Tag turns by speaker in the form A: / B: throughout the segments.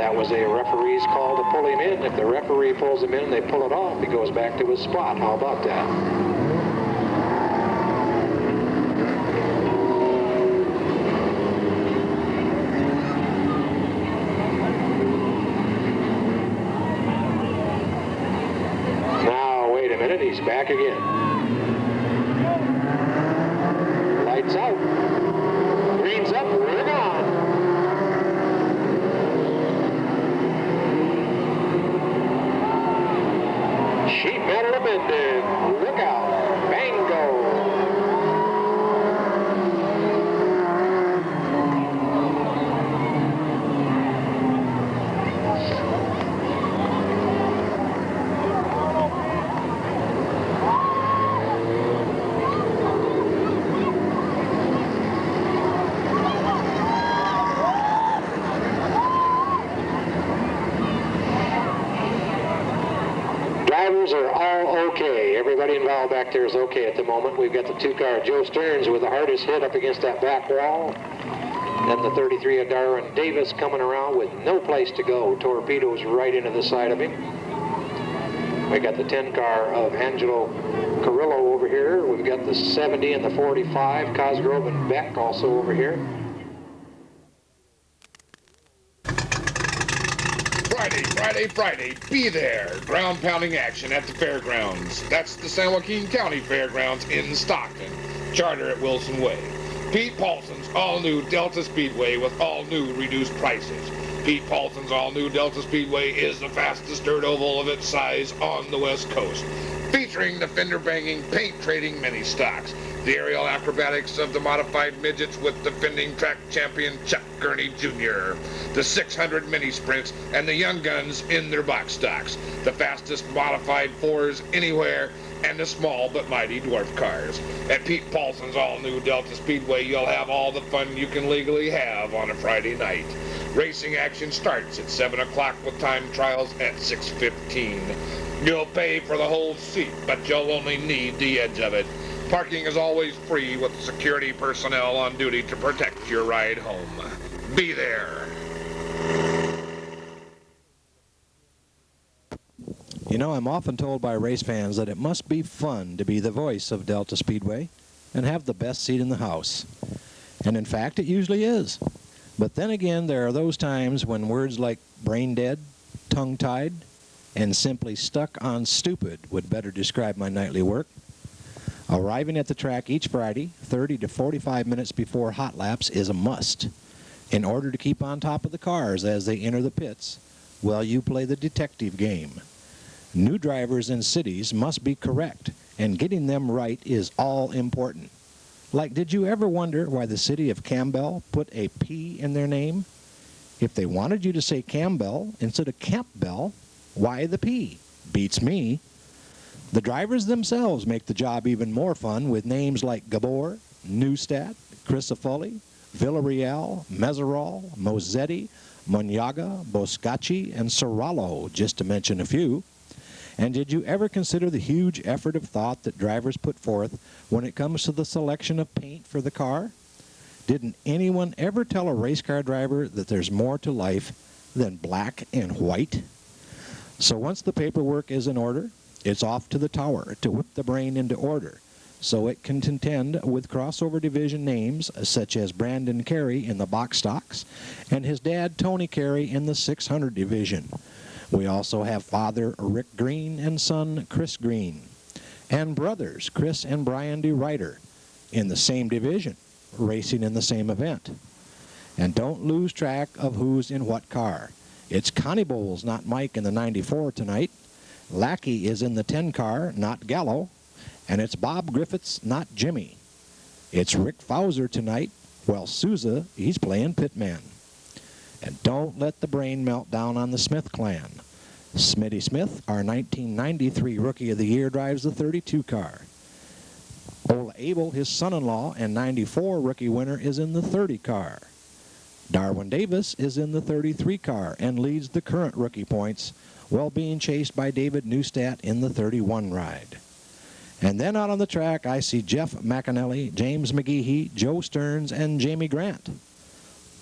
A: That was a referee's call to pull him in. If the referee pulls him in and they pull it off, he goes back to his spot. How about that? Now, wait a minute. He's back again. Lights out. Green's up. We're gone. Sheet metal amended. Look out. Bango. Drivers are all okay. Everybody involved back there is okay at the moment. We've got the 2-car Joe Stearns with the hardest hit up against that back wall. Then the 33 of Darwin Davis coming around with no place to go. Torpedoes right into the side of him. We got the 10-car of Angelo Carrillo over here. We've got the 70 and the 45, Cosgrove and Beck also over here.
B: Friday, be there. Ground-pounding action at the fairgrounds. That's the San Joaquin County Fairgrounds in Stockton. Charter at Wilson Way. Pete Paulson's all-new Delta Speedway with all-new reduced prices. Pete Paulson's all-new Delta Speedway is the fastest dirt oval of its size on the West Coast, featuring the fender-banging, paint-trading mini-stocks, the aerial acrobatics of the modified midgets with defending track champion Chuck Gurney Jr., the 600 mini-sprints, and the young guns in their box stocks, the fastest modified fours anywhere, and the small but mighty dwarf cars. At Pete Paulson's all-new Delta Speedway, you'll have all the fun you can legally have on a Friday night. Racing action starts at 7 o'clock with time trials at 6:15. You'll pay for the whole seat, but you'll only need the edge of it. Parking is always free with security personnel on duty to protect your ride home. Be there.
C: You know, I'm often told by race fans that it must be fun to be the voice of Delta Speedway and have the best seat in the house. And in fact, it usually is. But then again, there are those times when words like brain dead, tongue-tied, and simply stuck on stupid would better describe my nightly work. Arriving at the track each Friday, 30 to 45 minutes before hot laps, is a must. In order to keep on top of the cars as they enter the pits, well, you play the detective game. New drivers in cities must be correct, and getting them right is all important. Like, did you ever wonder why the city of Campbell put a P in their name? If they wanted you to say Campbell instead of Campbell, why the P? Beats me. The drivers themselves make the job even more fun with names like Gabor, Neustadt, Crisafulli, Villarreal, Meserol, Mosetti, Monyaga, Boscacci, and Serrallo, just to mention a few. And did you ever consider the huge effort of thought that drivers put forth when it comes to the selection of paint for the car? Didn't anyone ever tell a race car driver that there's more to life than black and white? So once the paperwork is in order, it's off to the tower to whip the brain into order, so it can contend with crossover division names such as Brandon Carey in the box stocks and his dad Tony Carey in the 600 division. We also have father Rick Green and son Chris Green, and brothers Chris and Brian DeRuyter in the same division, racing in the same event. And don't lose track of who's in what car. It's Connie Bowles, not Mike, in the 94 tonight. Lackey is in the 10 car, not Gallo. And it's Bob Griffiths, not Jimmy. It's Rick Fauser tonight, while Souza, he's playing pitman. And don't let the brain melt down on the Smith clan. Smitty Smith, our 1993 Rookie of the Year, drives the 32 car. Ola Abel, his son-in-law and 94 rookie winner, is in the 30 car. Darwin Davis is in the 33 car and leads the current rookie points while being chased by David Neustadt in the 31 ride. And then out on the track, I see Jeff McAnally, James McGeehee, Joe Stearns, and Jamie Grant.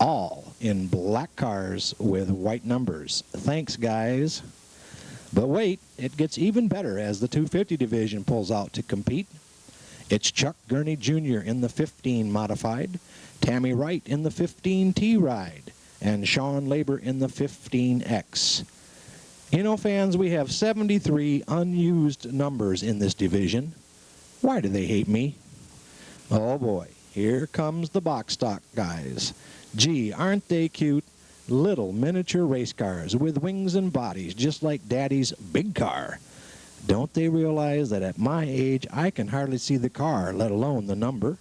C: all in black cars with white numbers. Thanks, guys. But wait, it gets even better as the 250 division pulls out to compete. It's Chuck Gurney Jr. in the 15 modified, Tammy Wright in the 15T ride, and Sean Labor in the 15X. You know, fans, we have 73 unused numbers in this division. Why do they hate me? Oh boy, here comes the box stock guys. Gee, aren't they cute? Little miniature race cars with wings and bodies just like Daddy's big car. Don't they realize that at my age I can hardly see the car, let alone the number?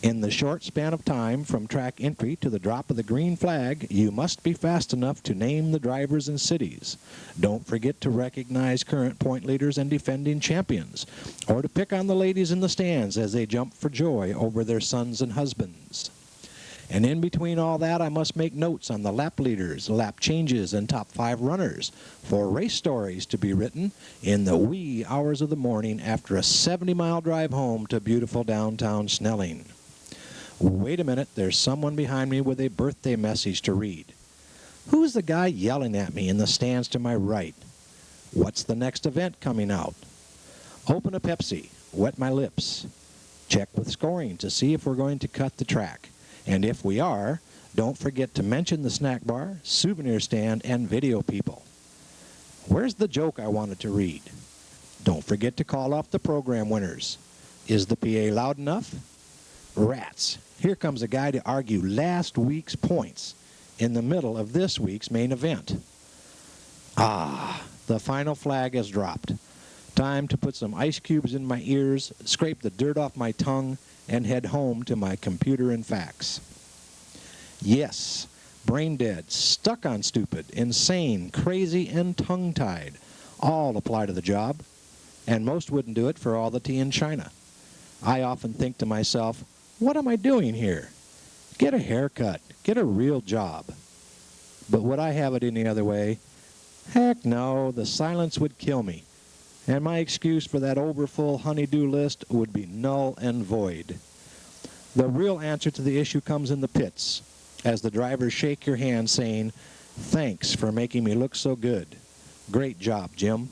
C: In the short span of time from track entry to the drop of the green flag, you must be fast enough to name the drivers and cities. Don't forget to recognize current point leaders and defending champions, or to pick on the ladies in the stands as they jump for joy over their sons and husbands. And in between all that, I must make notes on the lap leaders, lap changes, and top 5 runners for race stories to be written in the wee hours of the morning after a 70-mile drive home to beautiful downtown Snelling. Wait a minute, there's someone behind me with a birthday message to read. Who's the guy yelling at me in the stands to my right? What's the next event coming out? Open a Pepsi, wet my lips. Check with scoring to see if we're going to cut the track. And if we are, don't forget to mention the snack bar, souvenir stand, and video people. Where's the joke I wanted to read? Don't forget to call off the program winners. Is the PA loud enough? Rats, here comes a guy to argue last week's points in the middle of this week's main event. Ah, the final flag has dropped. Time to put some ice cubes in my ears, scrape the dirt off my tongue, and head home to my computer and fax. Yes, brain dead, stuck on stupid, insane, crazy, and tongue-tied all apply to the job, and most wouldn't do it for all the tea in China. I often think to myself, what am I doing here? Get a haircut, get a real job. But would I have it any other way? Heck no, the silence would kill me. And my excuse for that overfull honey-do list would be null and void. The real answer to the issue comes in the pits, as the drivers shake your hand saying, "Thanks for making me look so good. Great job, Jim."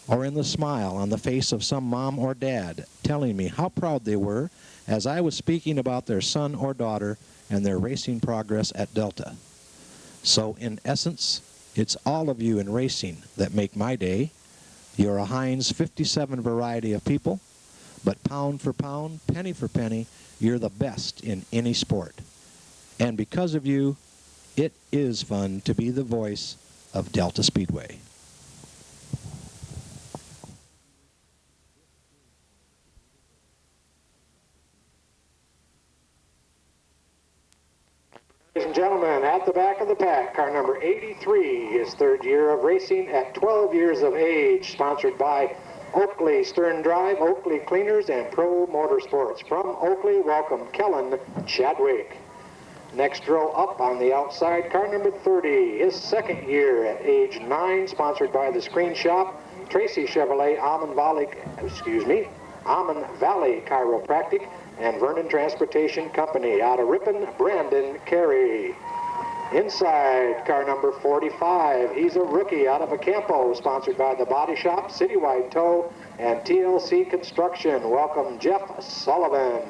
C: Or in the smile on the face of some mom or dad telling me how proud they were as I was speaking about their son or daughter and their racing progress at Delta. So in essence, it's all of you in racing that make my day. You're a Heinz 57 variety of people, but pound for pound, penny for penny, you're the best in any sport. And because of you, it is fun to be the voice of Delta Speedway.
A: Ladies and gentlemen, at the back of the pack, car number 83, his third year of racing at 12 years of age, sponsored by Oakley Stern Drive, Oakley Cleaners, and Pro Motorsports. From Oakley, welcome Kellen Chadwick. Next row up on the outside, car number 30, his second year at age 9, sponsored by the Screen Shop, Tracy Chevrolet, Almond Valley Chiropractic, and Vernon Transportation Company. Out of Ripon, Brandon Carey. Inside, car number 45. He's a rookie out of Acampo, sponsored by the Body Shop, Citywide Tow, and TLC Construction. Welcome, Jeff Sullivan.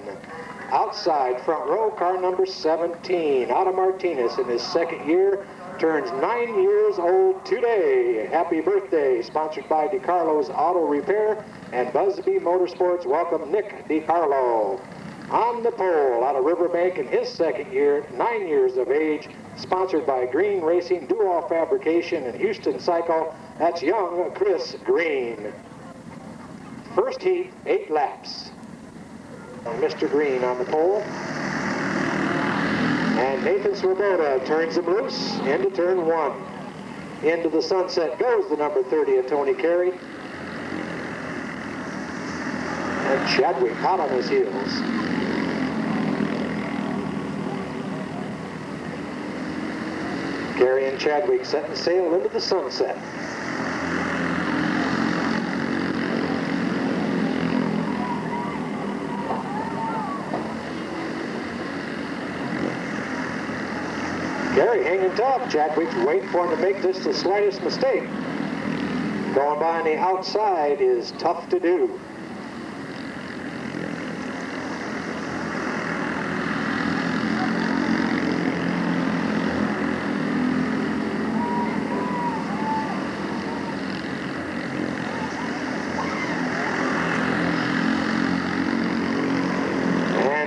A: Outside, front row, car number 17. Out of Martinez in his second year. Turns 9 years old today. Happy birthday. Sponsored by DeCarlo's Auto Repair and Busby Motorsports. Welcome, Nick DeCarlo. On the pole, out of Riverbank in his second year, 9 years of age, sponsored by Green Racing, Do-All Fabrication, and Houston Cycle. That's young Chris Green. First heat, 8 laps. Mr. Green on the pole. And Nathan Swoboda turns him loose into turn 1. Into the sunset goes the number 30 of Tony Carey. And Chadwick hot on his heels. Carey and Chadwick setting sail into the sunset. Terry hanging tough. Chadwick's waiting for him to make just the slightest mistake. Going by on the outside is tough to do.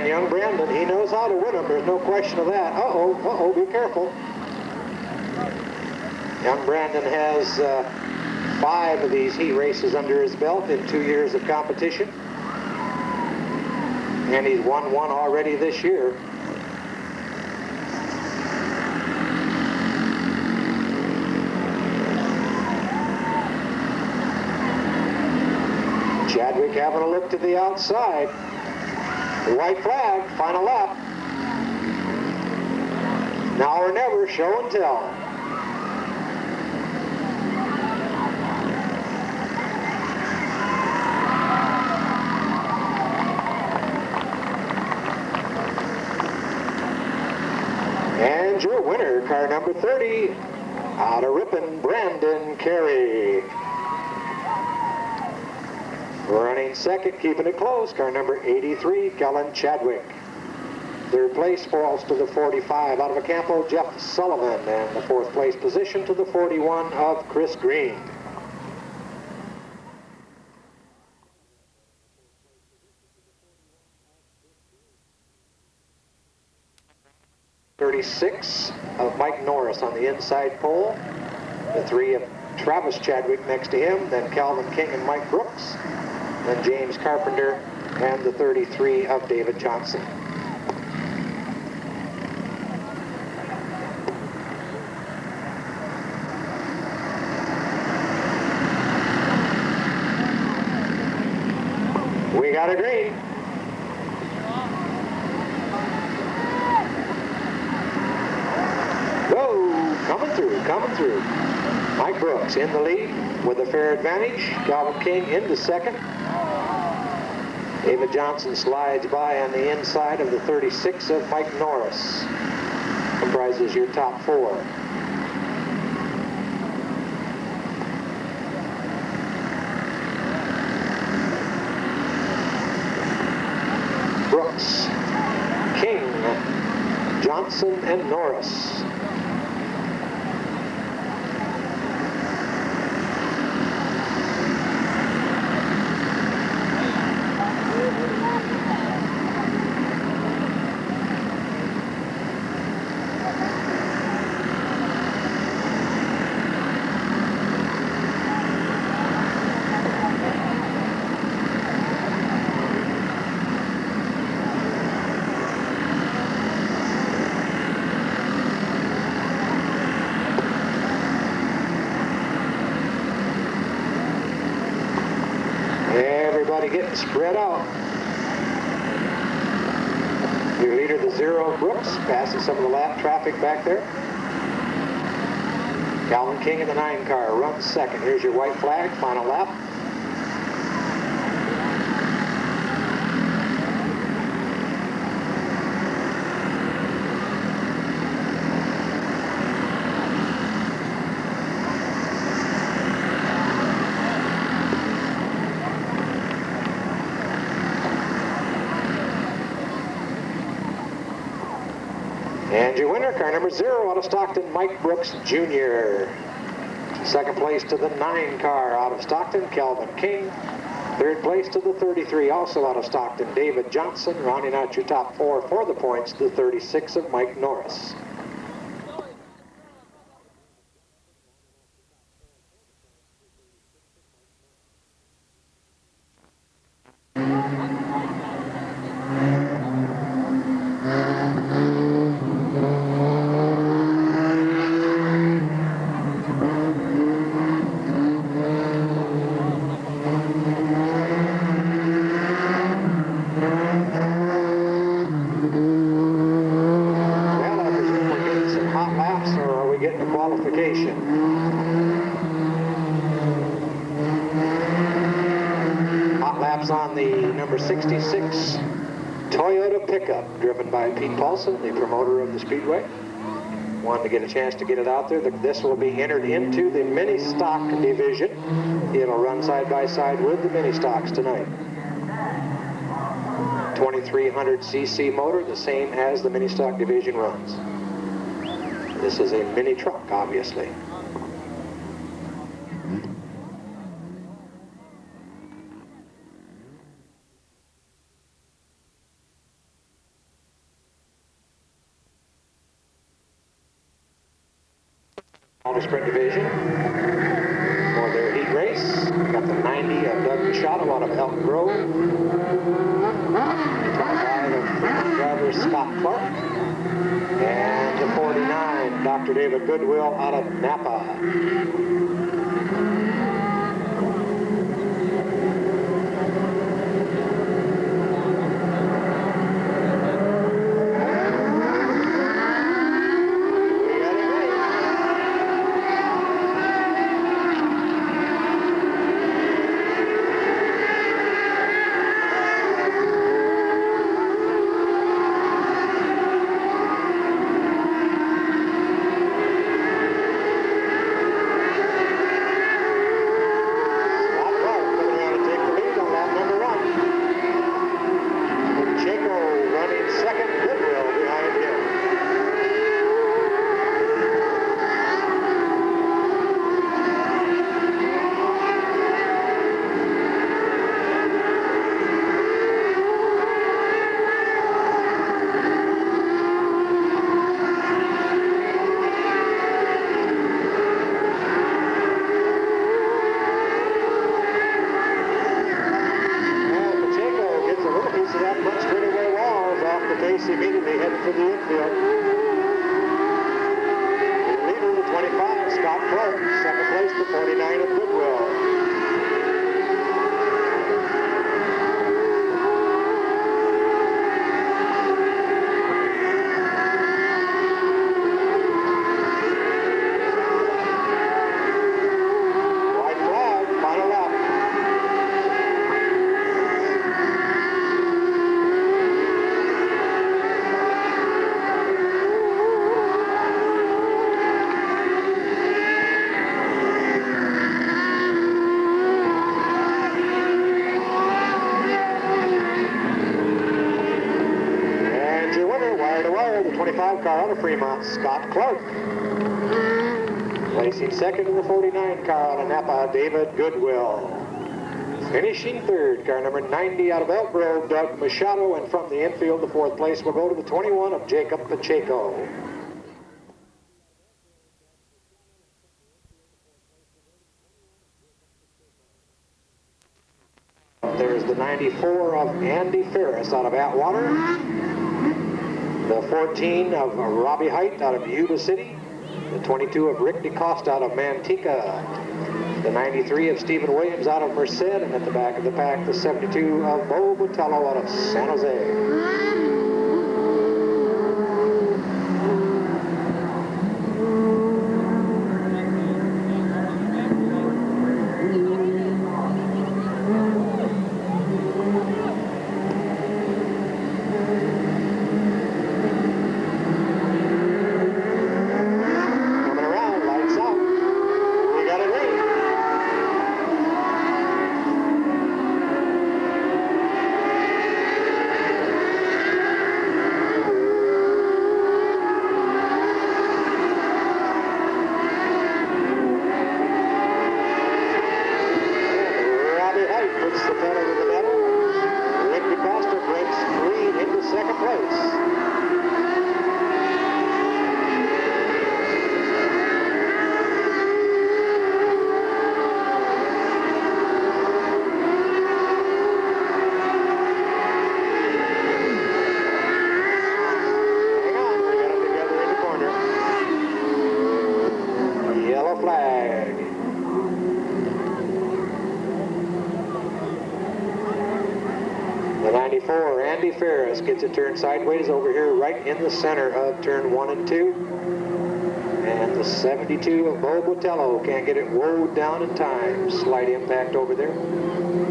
A: Young Brandon, he knows how to win them. There's no question of that. Uh-oh, be careful. Young Brandon has 5 of these heat races under his belt in 2 years of competition. And he's won one already this year. Chadwick having a look to the outside. White flag, final lap. Now or never, show and tell. And your winner, car number 30, out of Ripon, Brandon Carey. Running second, keeping it close, car number 83, Kellen Chadwick. Third place falls to the 45 out of Acampo, Jeff Sullivan, and the 4th place position to the 41 of Chris Green. '36 of Mike Norris on the inside pole. The 3 of Travis Chadwick next to him, then Calvin King and Mike Brooks. Then James Carpenter and the 33 of David Johnson. We got a green. Whoa, coming through. Mike Brooks in the lead with a fair advantage. Calvin King into second. David Johnson slides by on the inside of the 36 of Mike Norris. Comprises your top 4. Brooks, King, Johnson, and Norris. Everybody getting spread out. Your leader, the 0, Brooks, passing some of the lap traffic back there. Calvin King in the 9 car runs second. Here's your white flag, final lap. And your winner, car number 0 out of Stockton, Mike Brooks Jr. Second place to the 9 car out of Stockton, Calvin King. Third place to the 33, also out of Stockton, David Johnson. Rounding out your top 4 for the points, the 36 of Mike Norris. On the number 66 Toyota pickup, driven by Pete Paulson, the promoter of the Speedway. wanted to get a chance to get it out there. This will be entered into the mini stock division. It'll run side by side with the mini stocks tonight. 2300cc motor, the same as the mini stock division runs. This is a mini truck, obviously. Auto Sprint Division for their heat race. Got the 90 of Doug Machado out of Elton Grove. 25 of driver Scott Clark. And the 49, Dr. David Goodwill out of Napa. Immediately headed for the infield. Leader, the 25, Scott Clark. Second place, the 49 of Goodwill. White flag, final lap. The 25 car out of Fremont, Scott Clark. Placing second in the 49 car out of Napa, David Goodwill. Finishing third, car number 90 out of Elk Grove, Doug Machado. And from the infield, the fourth place will go to the 21 of Jacob Pacheco. There's the 94 of Andy Ferris out of Atwater. The 14 of Robbie Height out of Yuba City. The 22 of Rick DeCosta out of Manteca. The 93 of Stephen Williams out of Merced. And at the back of the pack, the 72 of Bo Botello out of San Jose. The 94, Andy Ferris, gets it turned sideways over here right in the center of turn 1 and 2. And the 72 of Bo Botello can't get it woed down in time. Slight impact over there.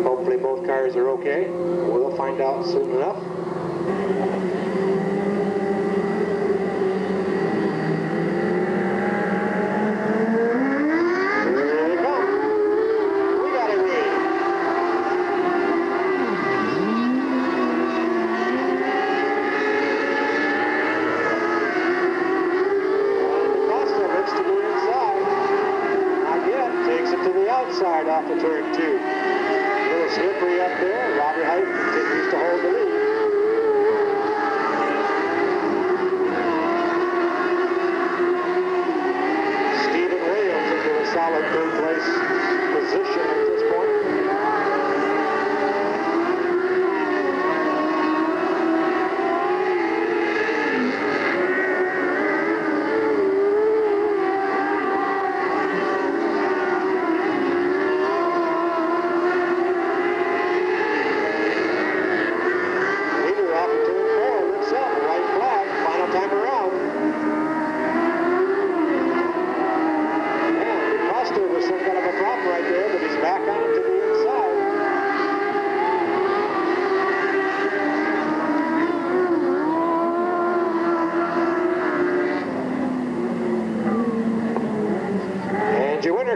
A: Hopefully both cars are okay. We'll find out soon enough. off the turn 2. A little slippery up there. Robbie Height continues to hold the lead. Stephen Williams into a solid third place position at this point.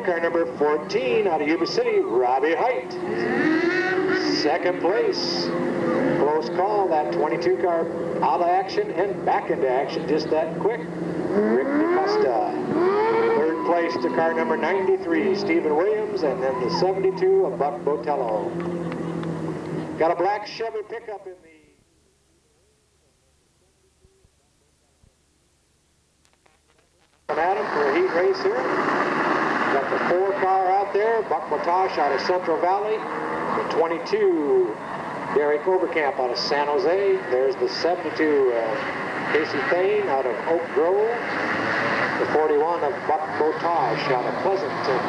A: Car number 14 out of Yuba City, Robbie Height. Second place. Close call, that 22 car out of action and back into action just that quick. Rick DeCosta. Third place to car number 93, Stephen Williams, and then the 72 of Buck Botello. Got a black Chevy pickup in the Adam for a heat race here. Got the 4 car out there, Buck Botosh out of Central Valley. The 22, Derek Overcamp out of San Jose. There's the 72, Casey Thane out of Oak Grove. The 41 of Buck Botosh out of Pleasanton.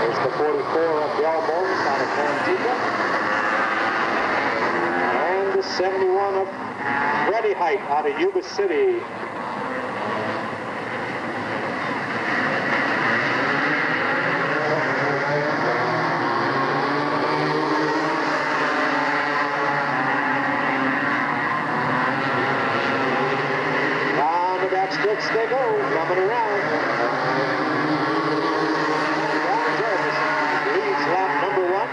A: There's the 44 of Del Morris out of Manteca. And the 71 of Freddie Height out of Yuba City. They go, coming around. Brian Jarvis leads lap number 1.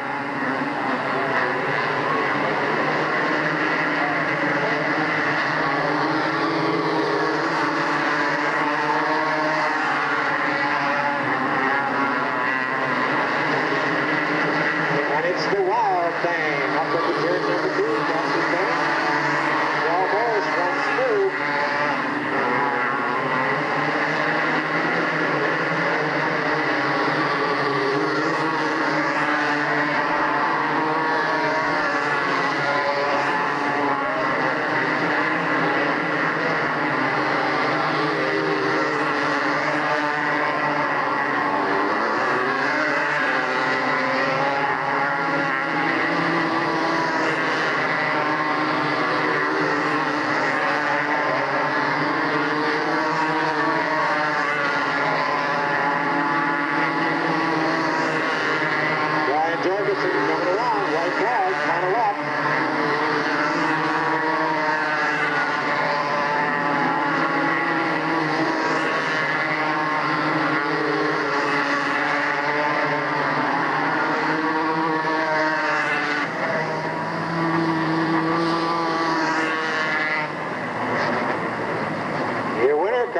A: And it's the Wild Thing up at the turn number 2. That's his thing. Del Morris runs through.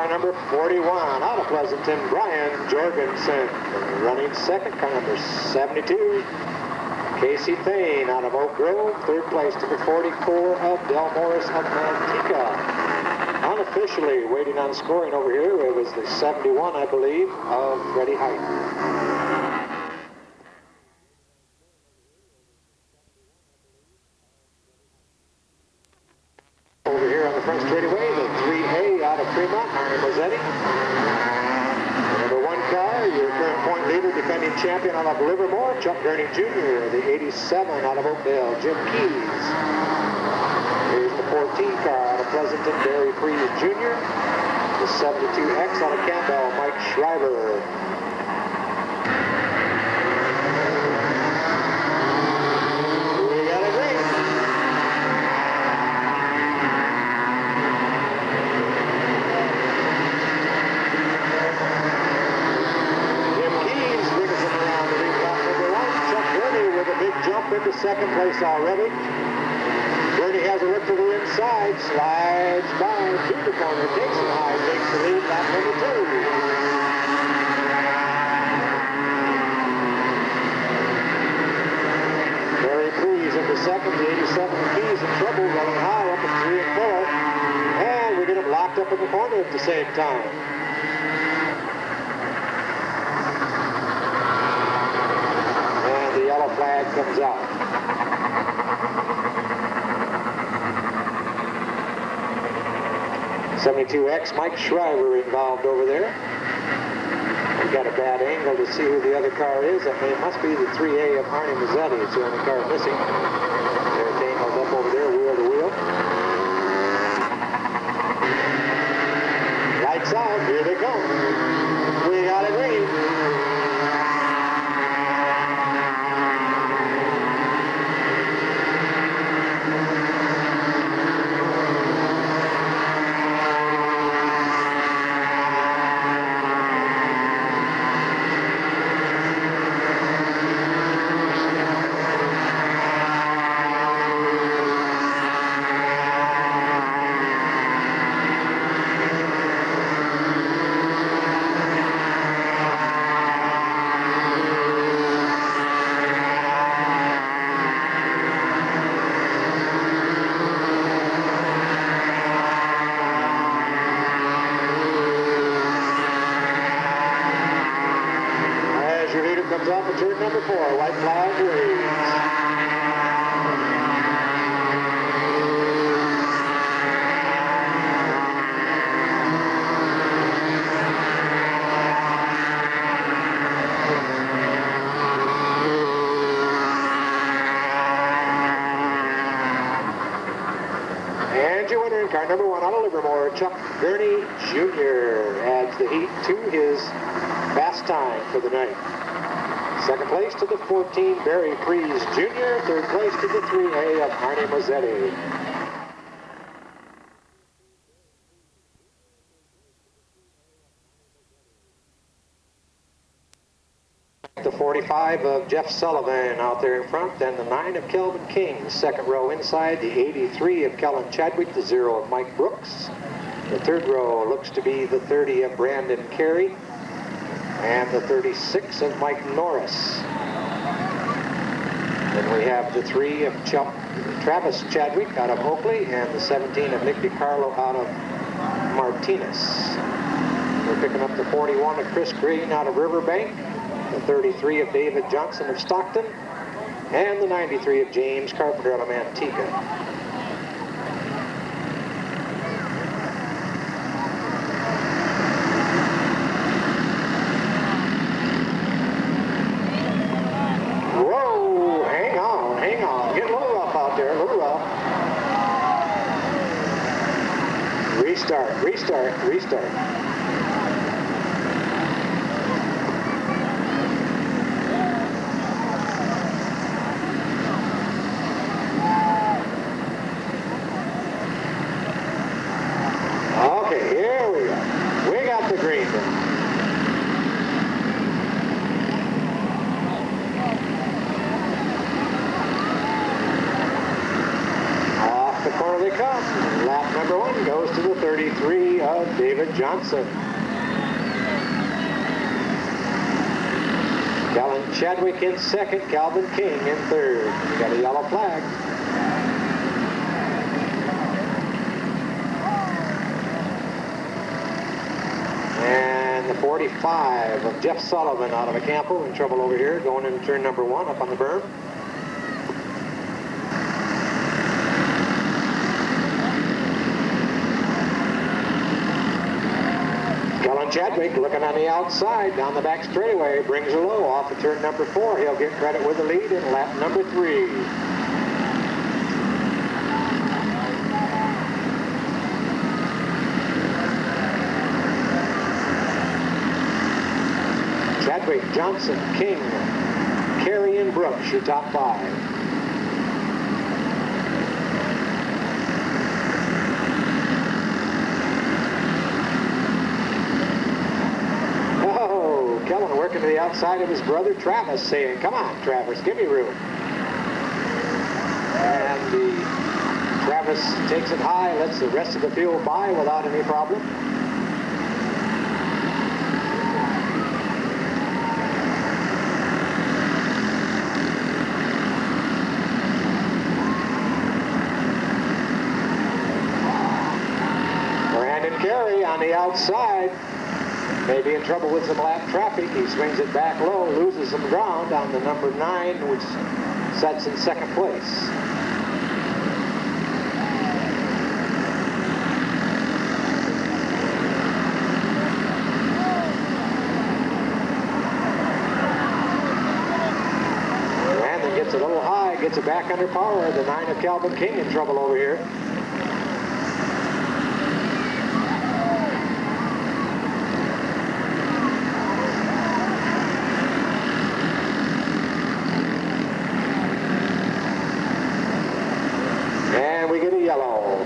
A: Number 41 out of Pleasanton, Brian Jorgensen. Running second, car number 72, Casey Thane out of Oak Grove. Third place to the 44 of Del Morris of Manteca. Unofficially waiting on scoring over here, it was the 71, I believe, of Freddie Height. Over here on the front straightaway, the 3A out of Fremont, Arnie Mazzetti. Number 1 car, your current point leader, defending champion out of Livermore, Chuck Gurney Jr. The 87 out of Oakdale, Jim Keys. Here's the 14 car out of Pleasanton, Barry Freeze Jr. The 72X out of Campbell, Mike Schreiber. Into second place already. Gurney has a look to the inside, slides by to the corner, takes it high, takes the lead, lap number 2. Keys into second. The 87 Keys in trouble, running high up at 3 and 4. And we get them locked up in the corner at the same time. And the yellow flag comes out. '72X Mike Shriver involved over there. We've got a bad angle to see who the other car is. That must be the 3A of Arnie Mazzetti. It's the only car missing. They're tangled up over there, wheel to wheel. Lights out, here they come. We got a green. Comes off at turn number 4. White flag waves. And your winner in car number 1 out of Livermore, Chuck Gurney Jr. adds the heat to his fast time for the night. Second place to the 14, Barry Freeze Jr. Third place to the 3A of Arnie Mazzetti. The 45 of Jeff Sullivan out there in front, then the 9 of Kelvin King, second row inside, the 83 of Kellen Chadwick, the 0 of Mike Brooks. The third row looks to be the 30 of Brandon Carey, and the 36 of Mike Norris. Then we have the 3 of Travis Chadwick out of Oakley, and the 17 of Nick DiCarlo out of Martinez. We're picking up the 41 of Chris Green out of Riverbank, the 33 of David Johnson of Stockton, and the 93 of James Carpenter out of Manteca. Restart. Okay, here we go. We got the green one. Off the corner they come. Lap number 1 goes to the 33 of David Johnson. Kellen Chadwick in second, Calvin King in third. We got a yellow flag. And the 45 of Jeff Sullivan out of a Campo in trouble over here, going into turn number 1 up on the berm. Chadwick looking on the outside down the back straightaway, brings her low off of turn number 4. He'll get credit with the lead in lap number 3. Chadwick, Johnson, King, Carey, and Brooks, your top 5. Kellen working to the outside of his brother Travis, saying, "Come on, Travis, give me room." And Travis takes it high, lets the rest of the field by without any problem. on the outside. May be in trouble with some lap traffic. He swings it back low, loses some ground on the number 9, which sets in second place. Brandon gets a little high, gets it back under power. The 9 of Calvin King in trouble over here. We get a yellow.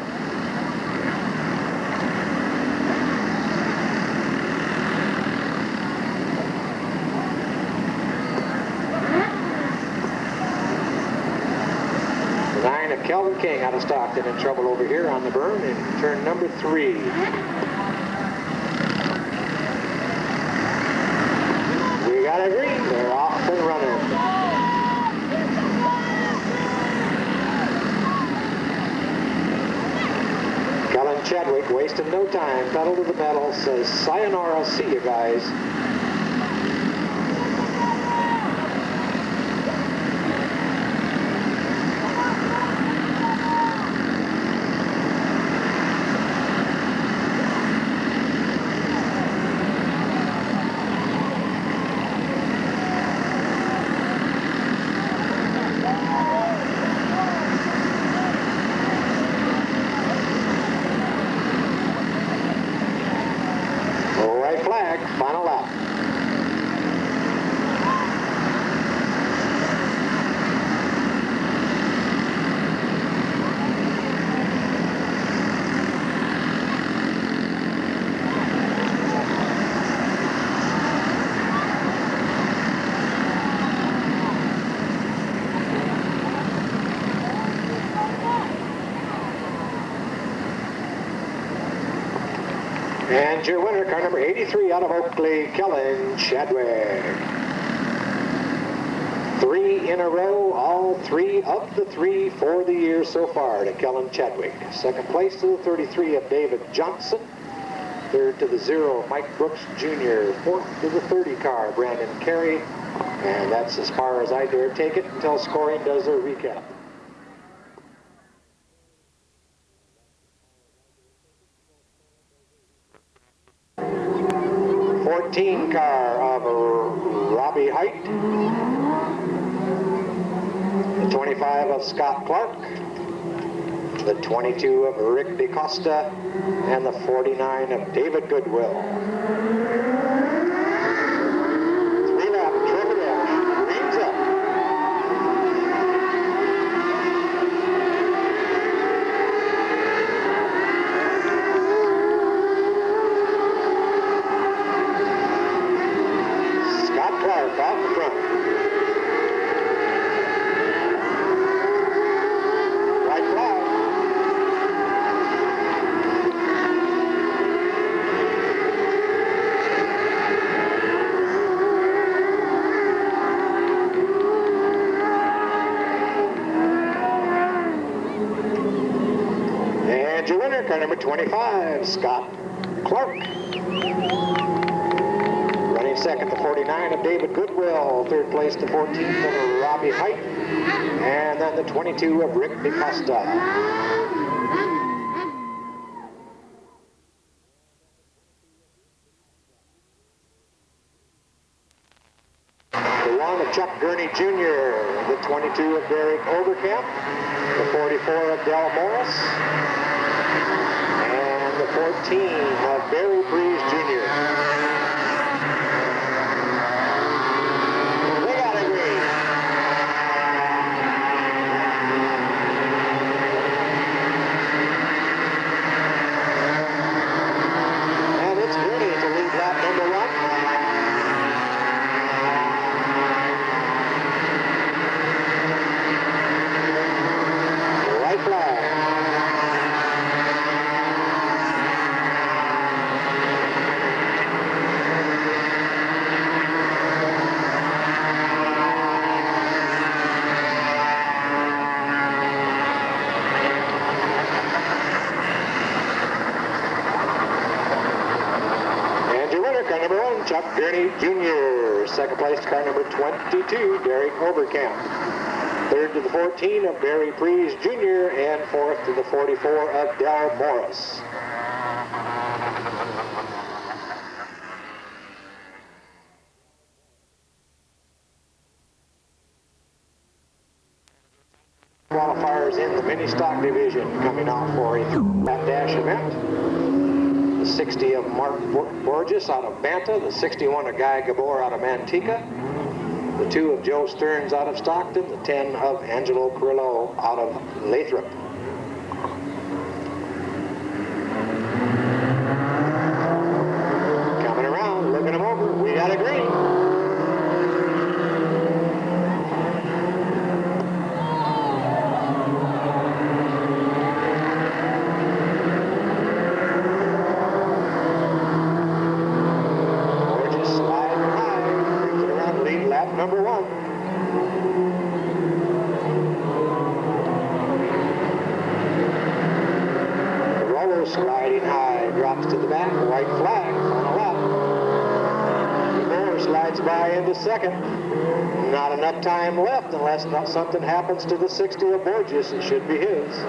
A: The 9 of Kelvin King out of Stockton in trouble over here on the burn in turn number 3. We got a green. They're off and running. Chadwick wasting no time, pedal to the metal, says sayonara, see you guys. Final lap. And your winner, car number 83 out of Oakley, Kellen Chadwick. 3 in a row, all 3 of the 3 for the year so far to Kellen Chadwick. Second place to the 33 of David Johnson. Third to the 0 of Mike Brooks Jr. Fourth to the 30 car, Brandon Carey. And that's as far as I dare take it until scoring does their recap. 14 car of Robbie Height, the 25 of Scott Clark, the 22 of Rick DeCosta, and the 49 of David Goodwill. 3-lap triple dash, green's up. Off the front. White flag. And your winner, car number 25, Scott Clark. Second to 49 of David Goodwill, third place to 14 of Robbie Height, and then the 22 of Rick DeCosta. The 1 of Chuck Gurney Jr., the 22 of Derek Overcamp, the 44 of Del Morris, and the 14 of Barry Breeze Jr. Gurney Jr. Second place, car number 22, Derek Overcamp. Third to the 14 of Barry Prees Jr. and fourth to the 44 of Del Morris. Qualifiers in the mini stock division coming out for a flat dash event. The 60 of Mark Borges out of Banta, the 61 of Guy Gabor out of Manteca, the 2 of Joe Stearns out of Stockton, the 10 of Angelo Carrillo out of Lathrop. Coming around, looking them over, we got a green. Number 1. The roller sliding high, drops to the back, white flag, final lap. Moore slides by into second. Not enough time left unless something happens to the 60 of Borges. It should be his.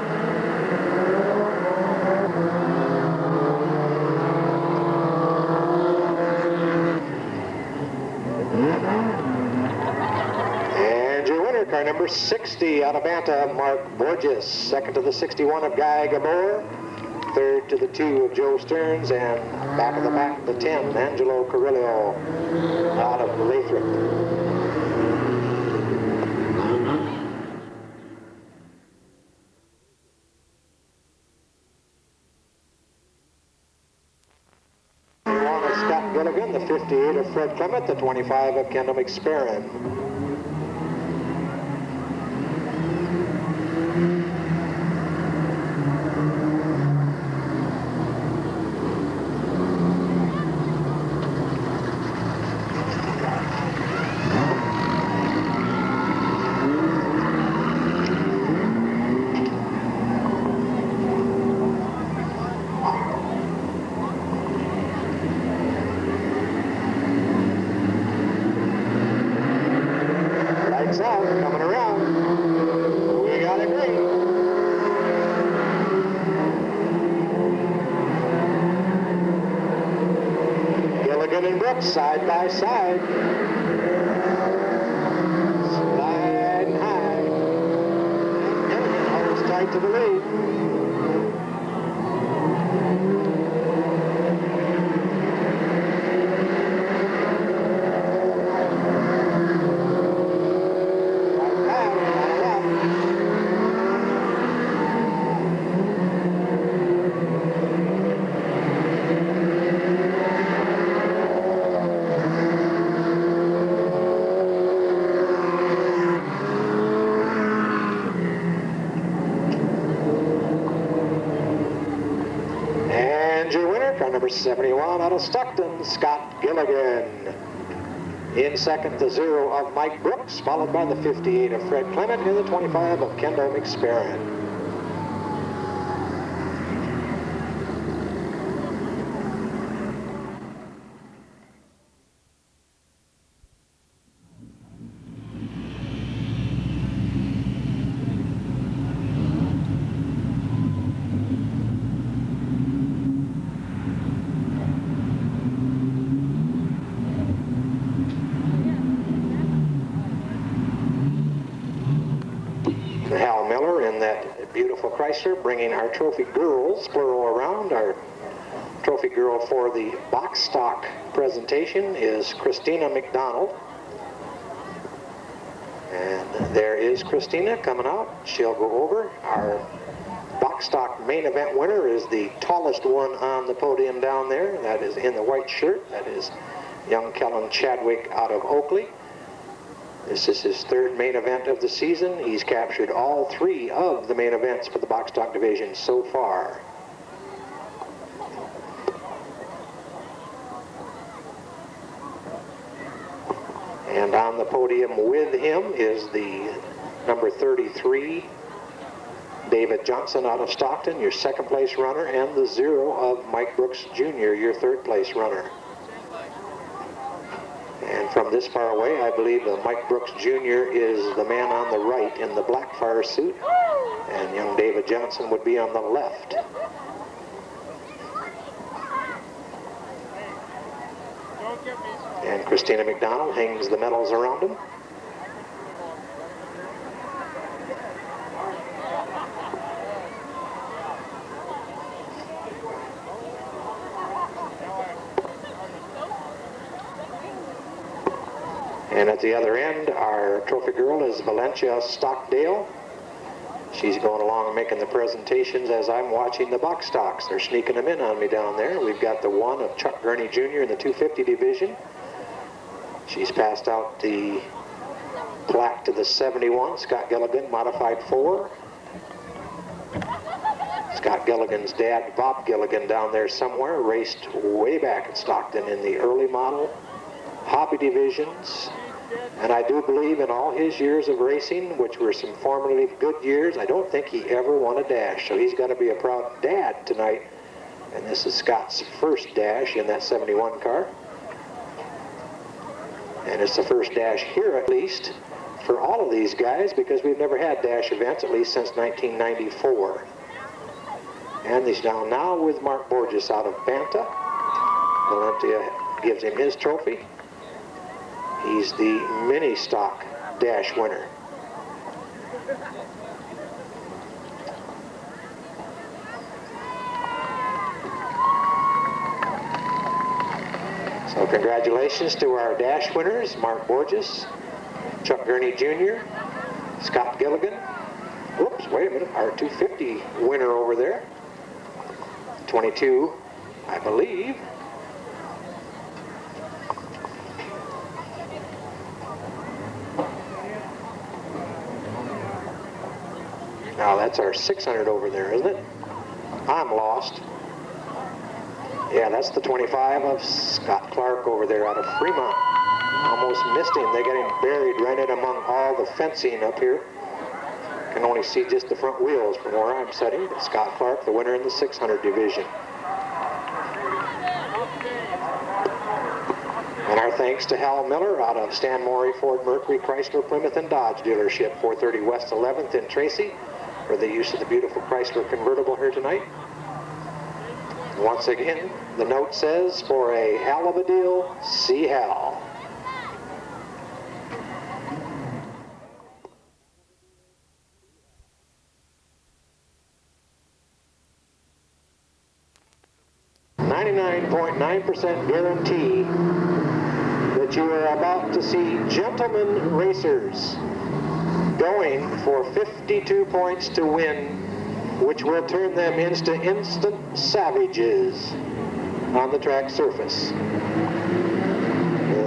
A: Car number 60 out of Banta, Mark Borges. Second to the 61 of Guy Gabor. Third to the 2 of Joe Stearns. And back of the pack, the 10, Angelo Carrillo out of Lathrop. Scott Gilligan, the 58 of Fred Clement, the 25 of Kendall McSperrin. Coming around, we got a green. Gilligan and Brooks side by side. Sliding high. Gilligan holds tight to the lead. Number 71 out of Stockton, Scott Gilligan. In second, the 0 of Mike Brooks, followed by the 58 of Fred Clement and the 25 of Kendall McSperrin. Hal Miller in that beautiful Chrysler, bringing our trophy girls, plural around. Our trophy girl for the box stock presentation is Christina McDonald. And there is Christina coming out. She'll go over. Our box stock main event winner is the tallest one on the podium down there. That is in the white shirt. That is young Kellen Chadwick out of Oakley. This is his third main event of the season. He's captured all 3 of the main events for the box stock division so far. And on the podium with him is the number 33, David Johnson out of Stockton, your second place runner, and the 0 of Mike Brooks Jr., your third place runner. From this far away, I believe Mike Brooks Jr. is the man on the right in the black fire suit, and young David Johnson would be on the left. And Christina McDonald hangs the medals around him. And at the other end, our trophy girl is Valencia Stockdale. She's going along and making the presentations as I'm watching the box stocks. They're sneaking them in on me down there. We've got the 1 of Chuck Gurney Jr. in the 250 division. She's passed out the plaque to the 71, Scott Gilligan, modified 4. Scott Gilligan's dad, Bob Gilligan, down there somewhere, raced way back at Stockton in the early model hobby divisions. And I do believe in all his years of racing, which were some formative good years, I don't think he ever won a dash. So he's got to be a proud dad tonight. And this is Scott's first dash in that 71 car. And it's the first dash here, at least, for all of these guys, because we've never had dash events, at least since 1994. And he's down now with Mark Borges out of Banta. Valencia gives him his trophy. He's the mini stock dash winner. So congratulations to our dash winners, Mark Borges, Chuck Gurney Jr., Scott Gilligan. Whoops, wait a minute, our 250 winner over there. 22, I believe. Now that's our 600 over there, isn't it? I'm lost. Yeah, that's the 25 of Scott Clark over there out of Fremont. Almost missed him. They got him buried right in among all the fencing up here. Can only see just the front wheels from where I'm sitting. But Scott Clark, the winner in the 600 division. And our thanks to Hal Miller out of Stan Morey Ford Mercury Chrysler Plymouth and Dodge dealership, 430 West 11th in Tracy, for the use of the beautiful Chrysler convertible here tonight. Once again, the note says, for a hell of a deal, see Hal. .9% guarantee that you are about to see gentlemen racers going for 52 points to win, which will turn them into instant savages on the track surface.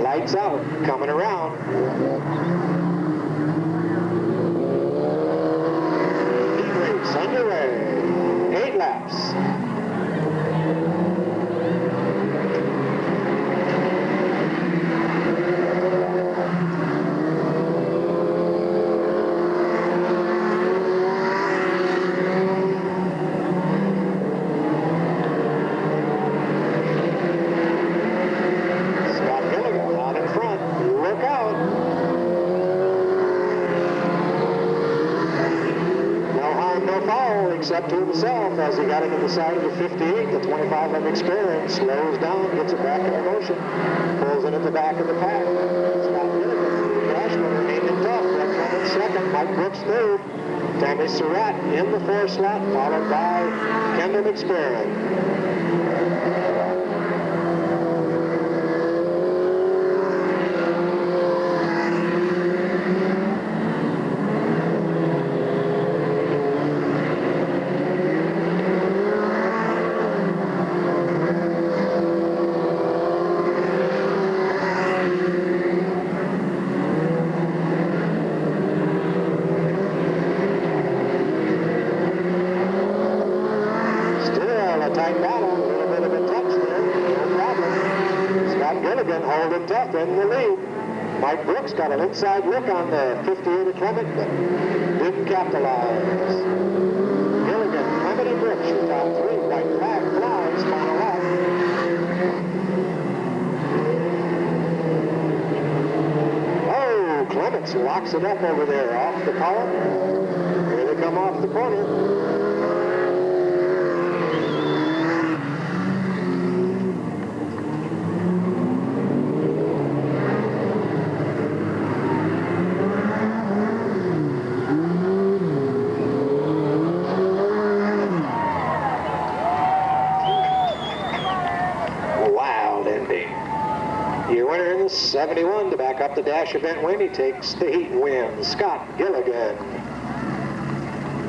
A: Lights out, coming around. Heat race underway, 8 laps. Except to himself as he got into the side of the 58. The 25 of experience slows down, gets it back into motion, pulls it at the back of the pack. Scott Gilligan, dash winner, hanging tough. Brett Clemens second, Mike Brooks third. Tammy Surratt in the 4 slot, followed by Kendall McSperrin. In the lead. Mike Brooks got an inside look on the 58 of Clement, but didn't capitalize. Gilligan, Clement, and Brooks, your top 3. White flag flies, final lap. 86 locks it up over there off the column. Here they come off the corner. Wild ending. Your winner in the 71 to back up the dash event win. He takes the heat win. Scott Gilligan.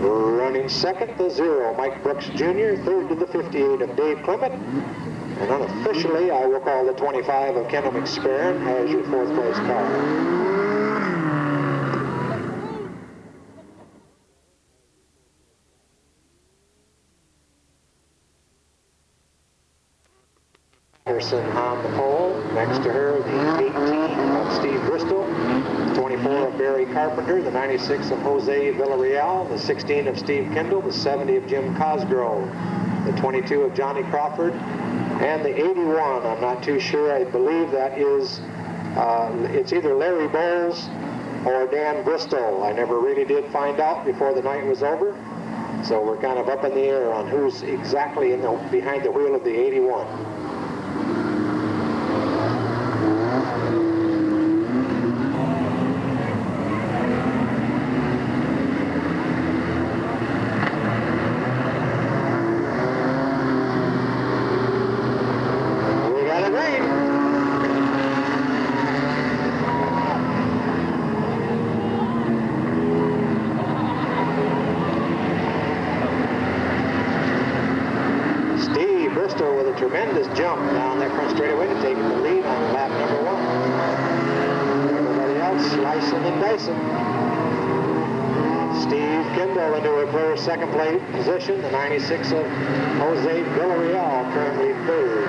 A: Running second, the 0, Mike Brooks Jr. Third to the 58 of Dave Clement. And unofficially, I will call the 25 of Kendall McSparron as your fourth place car. Anderson on the pole. Next to her, the 18 of Steve Bristol, 24 of Barry Carpenter, the 96 of Jose Villarreal, the 16 of Steve Kendall, the 70 of Jim Cosgrove, the 22 of Johnny Crawford, and the 81. I'm not too sure. I believe that is, it's either Larry Bowles or Dan Bristol. I never really did find out before the night was over. So we're kind of up in the air on who's exactly behind the wheel of the 81. Tremendous jump down that front straightaway to take the lead on lap number 1. Everybody else slicing and dicing. Steve Kendall into a clear second place position. The 96 of Jose Villarreal currently third.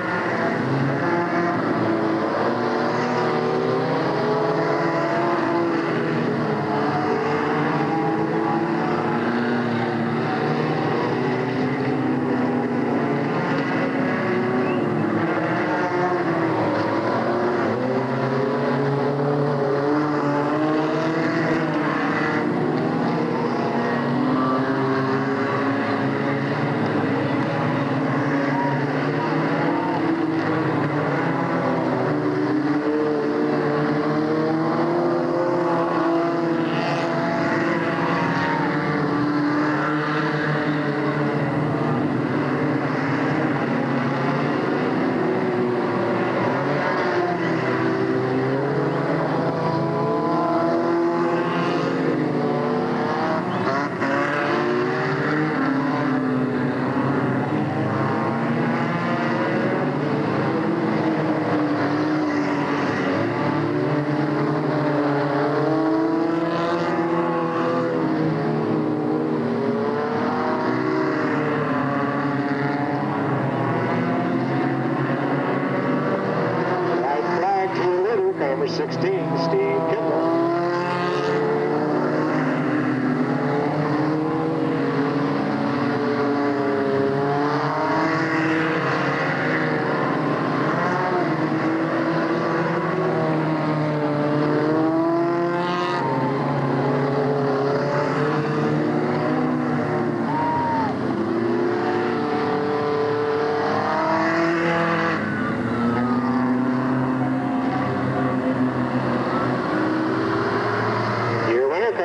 A: Number 16, Steve Kendall.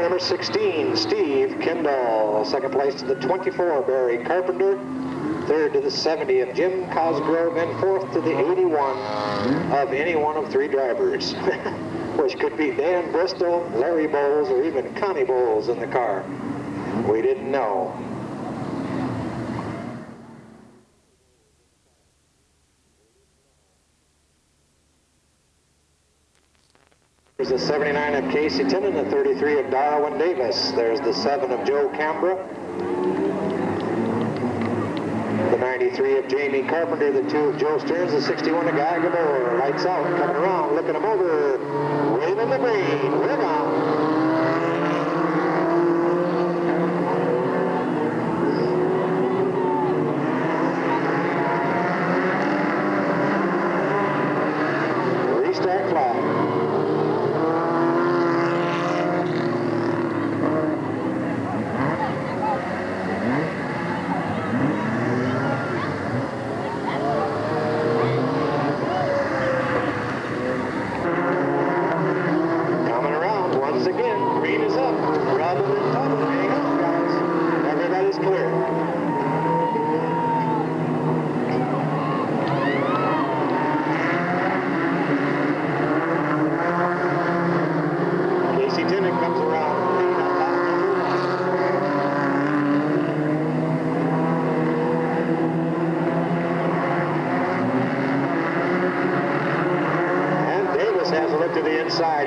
A: Number 16, Steve Kendall. Second place to the 24, Barry Carpenter. Third to the 70 of Jim Cosgrove. And fourth to the 81 of any one of 3 drivers, which could be Dan Bristol, Larry Bowles, or even Connie Bowles in the car. We didn't know. There's the 79 of Casey Tinnon, the 33 of Darwin Davis. There's the 7 of Joe Cambra. The 93 of Jamie Carpenter, the 2 of Joe Stearns, the 61 of Guy Gabor. Lights out, coming around, looking him over. Waving the green, we're on.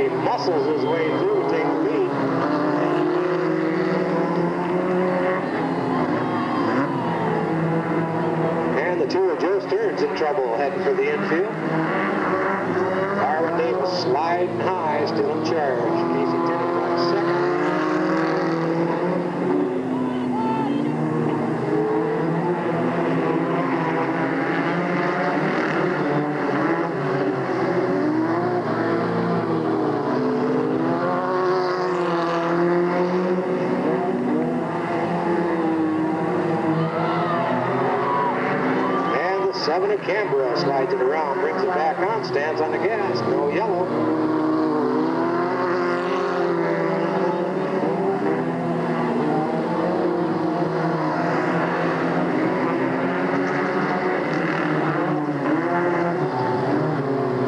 A: He muscles his way through to take the lead. And the two of Joe Stearns in trouble heading for the infield. Darwin Davis sliding high, still in charge. Casey Tinnett on second. Seven of Canberra slides it around, brings it back on, stands on the gas, no yellow.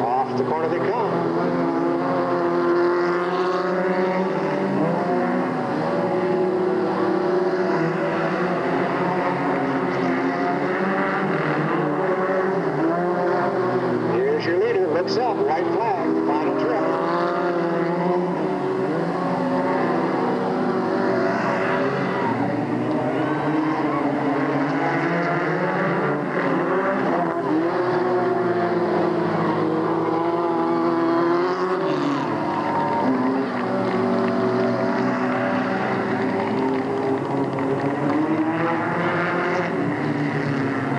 A: Off the corner they come. Looks up, white flag, final trip.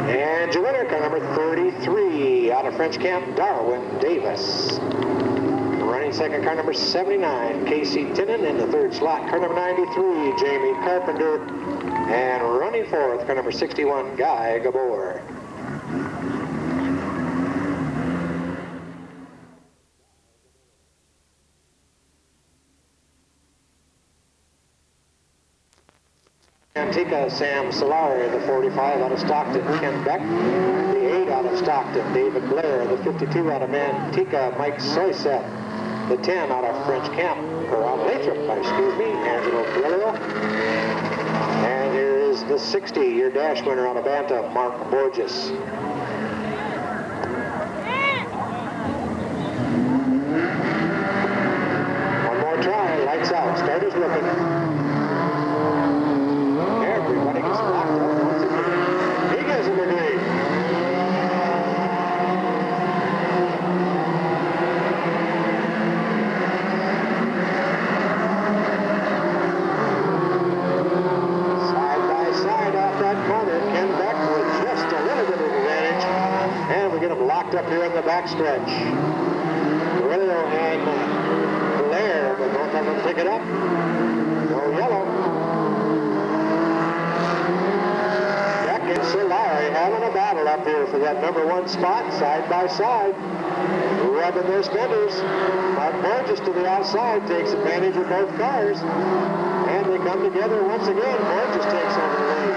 A: And your winner, car number 33, out of French Camp, Darwin Davis. Running second, car number 79, Casey Tinnett. In the third slot, car number 93, Jamie Carpenter. And running fourth, car number 61, Guy Gabor. Antica, Sam Solari, the 45 out of Stockton, Ken Beck. The 8 out of Stockton, David Blair. The 52 out of Manteca, Mike Soyseth. The 10 out of French Camp, or out of Lathrop, excuse me, Angelo Perillo. And here is the 60, your dash winner out of Banta, Mark Borges. One more try, lights out, starters looking. Everybody gets locked up once again. He gives him a lead. Side by side off that corner, Ken Beck with just a little bit of advantage. And we get him locked up here in the backstretch. Guerrero and Blair, but both of them pick it up. No yellow. And Solari having a battle up here for that number 1 spot, side by side, rubbing their spinders. Mark Borges to the outside takes advantage of both cars, and they come together once again. Borges takes over the lead.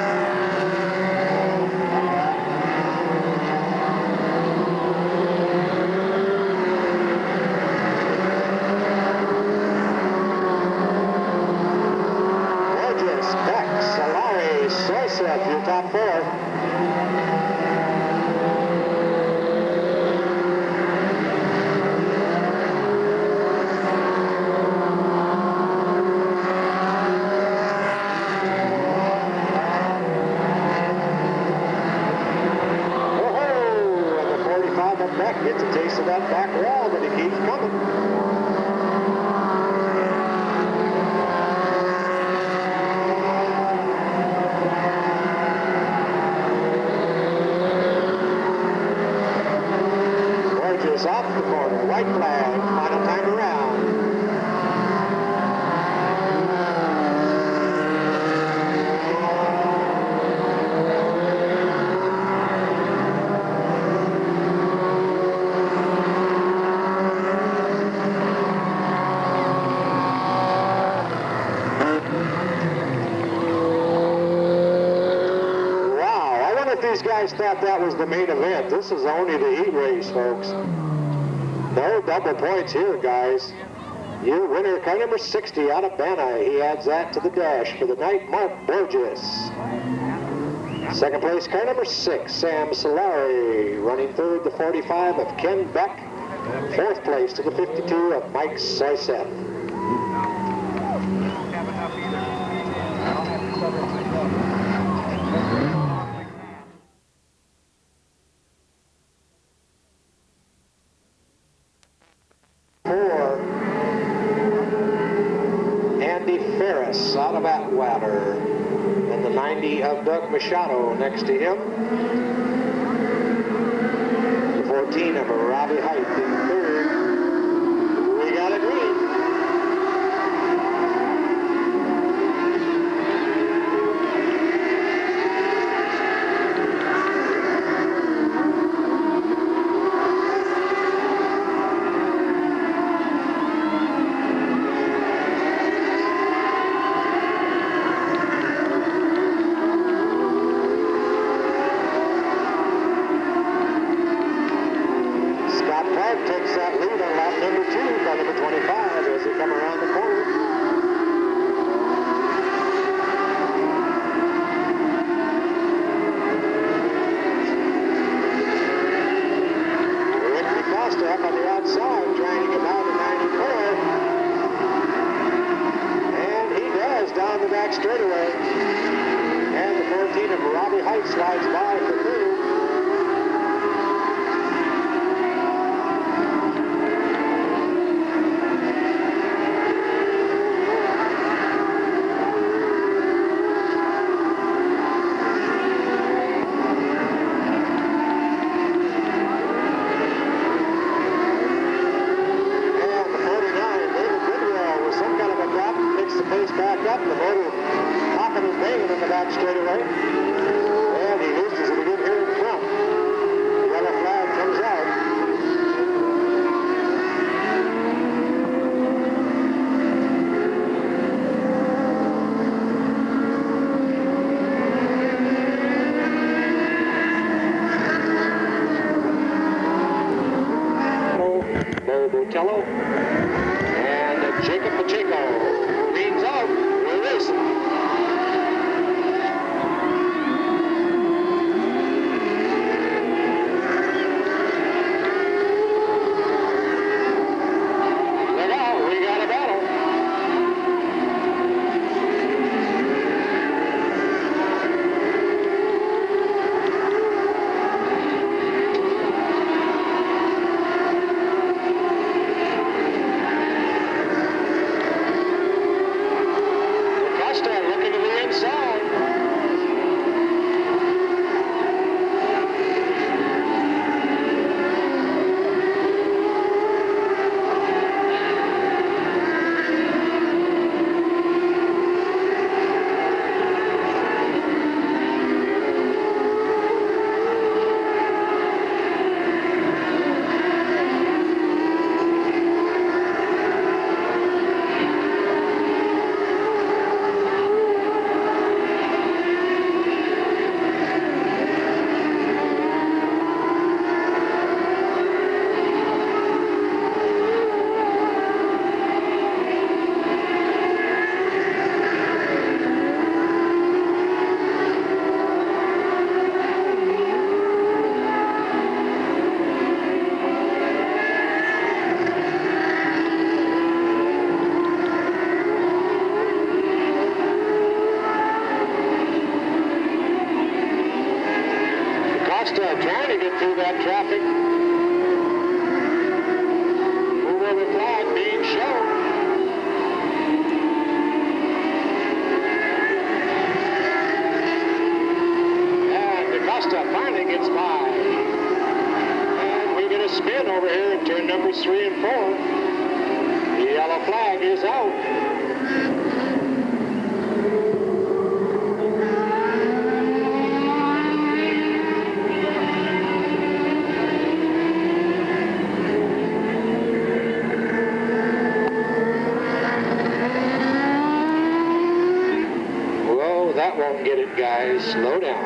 A: Soyseth, your top 4. Oh, and the 45 up back gets a taste of that back wall, but he keeps coming. Off the corner, white flag, final time around. Wow, I wonder if these guys thought that was the main event. This is only the heat race, folks. No double points here, guys. Your winner, car number 60 out of Bana. He adds that to the dash for the night, Mark Borges. Second place, car number 6, Sam Solari. Running third, the 45 of Ken Beck. Fourth place to the 52 of Mike Soisette. Out of Atwater, and the 90 of Doug Machado next to him. The 14 of Robbie Height in third. We got a green. Takes that lead on lap number 2 by number 25 as they come around the corner. Rick DeCosta up on the outside trying to get down to 94. And he does down the back straightaway. And the 14 of Robbie Height slides by for third. Back up, the motor popping and banging in the back straightaway. And he loses it again here in front. The yellow flag comes out. Bo Botello and Jacob Pacheco. Green's out. We're racing. Look out, we got a battle. Looking to the inside. Trying to get through that traffic. Move over flag being shown. And DaCosta finally gets by. And we get a spin over here in turn numbers 3 and 4. The yellow flag is out. That won't get it, guys. Slow down.